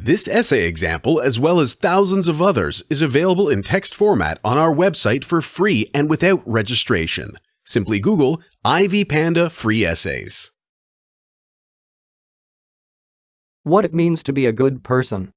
This essay example, as well as thousands of others, is available in text format on our website for free and without registration. Simply Google Ivy Panda Free Essays. What it means to be a good person.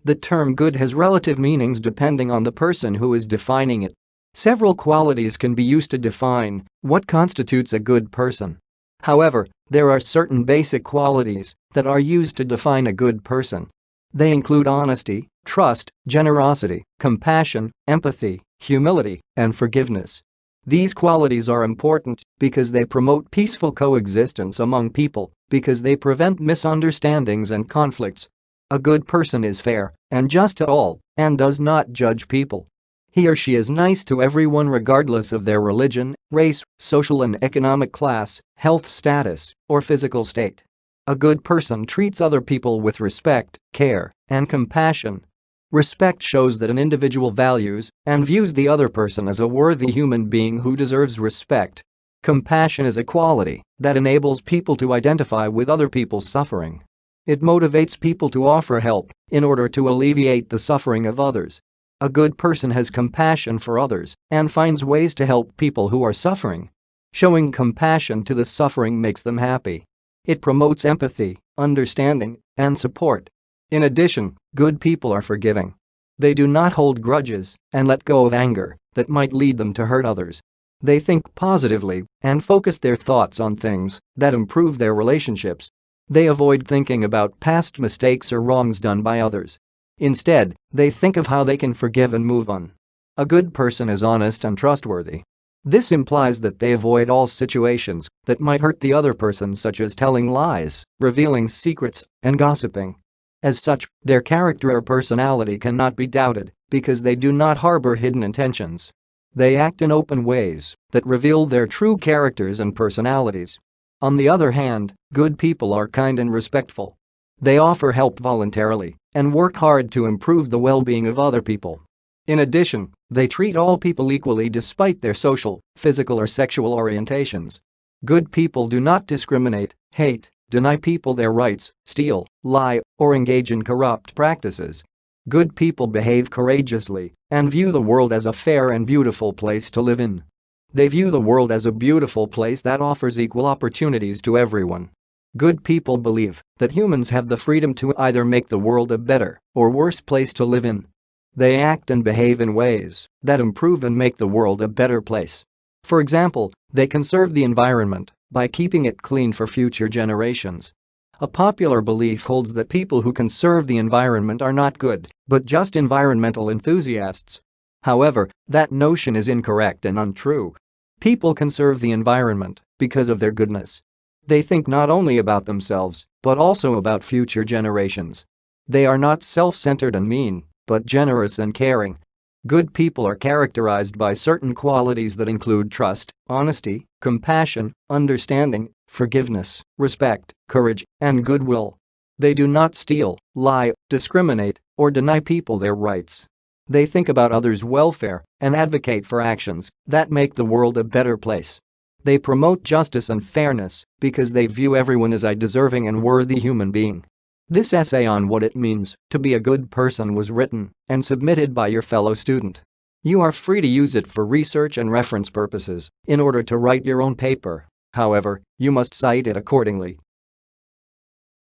The term good has relative meanings depending on the person who is defining it. Several qualities can be used to define what constitutes a good person. However, there are certain basic qualities that are used to define a good person. They include honesty, trust, generosity, compassion, empathy, humility, and forgiveness. These qualities are important because they promote peaceful coexistence among people, because they prevent misunderstandings and conflicts. A good person is fair and just to all and does not judge people. He or she is nice to everyone regardless of their religion, race, social and economic class, health status, or physical state. A good person treats other people with respect, care, and compassion. Respect shows that an individual values and views the other person as a worthy human being who deserves respect. Compassion is a quality that enables people to identify with other people's suffering. It motivates people to offer help in order to alleviate the suffering of others. A good person has compassion for others and finds ways to help people who are suffering. Showing compassion to the suffering makes them happy. It promotes empathy, understanding, and support. In addition, good people are forgiving. They do not hold grudges and let go of anger that might lead them to hurt others. They think positively and focus their thoughts on things that improve their relationships. They avoid thinking about past mistakes or wrongs done by others. Instead, they think of how they can forgive and move on. A good person is honest and trustworthy. This implies that they avoid all situations that might hurt the other person, such as telling lies, revealing secrets, and gossiping. As such, their character or personality cannot be doubted because they do not harbor hidden intentions. They act in open ways that reveal their true characters and personalities. On the other hand, good people are kind and respectful. They offer help voluntarily and work hard to improve the well-being of other people. In addition, they treat all people equally despite their social, physical, or sexual orientations. Good people do not discriminate, hate, deny people their rights, steal, lie, or engage in corrupt practices. Good people behave courageously and view the world as a fair and beautiful place to live in. They view the world as a beautiful place that offers equal opportunities to everyone. Good people believe that humans have the freedom to either make the world a better or worse place to live in. They act and behave in ways that improve and make the world a better place. For example, they conserve the environment by keeping it clean for future generations. A popular belief holds that people who conserve the environment are not good, but just environmental enthusiasts. However, that notion is incorrect and untrue. People conserve the environment because of their goodness. They think not only about themselves, but also about future generations. They are not self-centered and mean, but generous and caring. Good people are characterized by certain qualities that include trust, honesty, compassion, understanding, forgiveness, respect, courage, and goodwill. They do not steal, lie, discriminate, or deny people their rights. They think about others' welfare and advocate for actions that make the world a better place. They promote justice and fairness because they view everyone as a deserving and worthy human being. This essay on what it means to be a good person was written and submitted by your fellow student. You are free to use it for research and reference purposes in order to write your own paper. However, you must cite it accordingly